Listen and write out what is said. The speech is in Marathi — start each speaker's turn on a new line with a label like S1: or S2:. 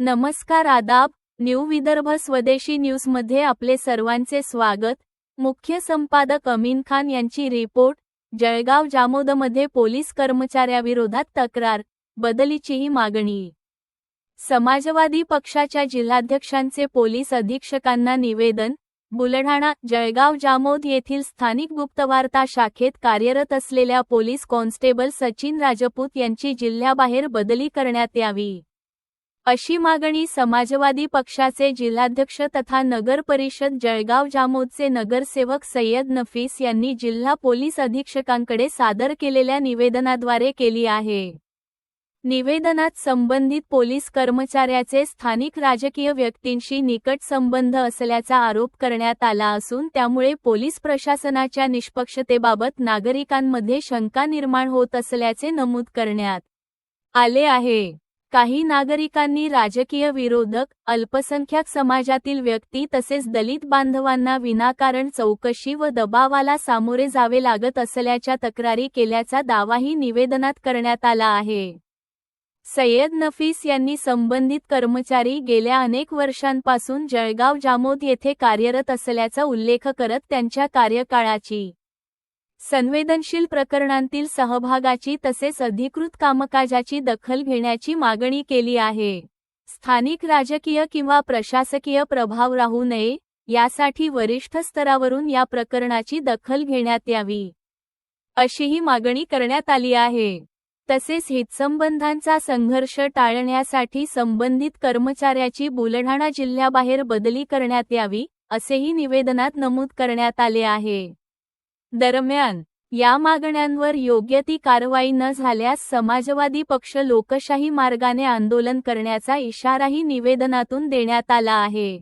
S1: नमस्कार आदाब, न्यू विदर्भ स्वदेशी न्यूजमध्ये आपले सर्वांचे स्वागत। मुख्य संपादक अमीन खान यांची रिपोर्ट। जळगाव जामोदमध्ये पोलीस कर्मचाऱ्याविरोधात तक्रार, बदलीचीही मागणी। समाजवादी पक्षाच्या जिल्हाध्यक्षांचे पोलीस अधीक्षकांना निवेदन। बुलढाणा जळगाव जामोद येथील स्थानिक गुप्तवार्ता शाखेत कार्यरत असलेल्या पोलीस कॉन्स्टेबल सचिन राजपूत यांची जिल्ह्याबाहेर बदली करण्यात यावी, अशी मागणी समाजवादी पक्षाचे जिल्हाध्यक्ष तथा नगर परिषद जळगाव जामोदचे नगरसेवक सय्यद नफीस यांनी जिल्हा पोलीस अधीक्षकांकडे सादर केलेल्या निवेदनाद्वारे केली आहे। निवेदनात संबंधित पोलीस कर्मचाऱ्याचे स्थानिक राजकीय व्यक्तींशी निकट संबंध असल्याचा आरोप करण्यात आला असून त्यामुळे पोलीस प्रशासनाच्या निष्पक्षतेबाबत नागरिकांमध्ये शंका निर्माण होत असल्याचे नमूद करण्यात आले आहे। काही नागरिकांनी राजकीय विरोधक, अल्पसंख्याक समाजातील व्यक्ती तसेच दलित बांधवांना विनाकारण चौकशी व दबावाला सामोरे जावे लागत असल्याच्या तक्रारी केल्याचा दावाही निवेदनात करण्यात आला आहे। सय्यद नफीस यांनी संबंधित कर्मचारी गेल्या अनेक वर्षांपासून जळगाव जामोद येथे कार्यरत असल्याचा उल्लेख करत त्यांच्या कार्यकाळाची, संवेदनशील प्रकरणांतील सहभागाची तसेच अधिकृत कामकाजाची दखल घेण्याची मागणी केली आहे। स्थानिक राजकीय किंवा प्रशासकीय प्रभाव राहू नये, यासाठी वरिष्ठ स्तरावरून या प्रकरणाची दखल घेण्यात यावी, अशीही मागणी करण्यात आली आहे। तसेच हितसंबंधांचा संघर्ष टाळण्यासाठी संबंधित कर्मचाऱ्याची बुलढाणा जिल्ह्याबाहेर बदली करण्यात यावी, असेही निवेदनात नमूद करण्यात आले आहे। दरम्यान, या मागण्यांवर योग्य ती कारवाई न झाल्यास समाजवादी पक्ष लोकशाही मार्गाने आंदोलन करण्याचा इशाराही निवेदनातून देण्यात आला आहे।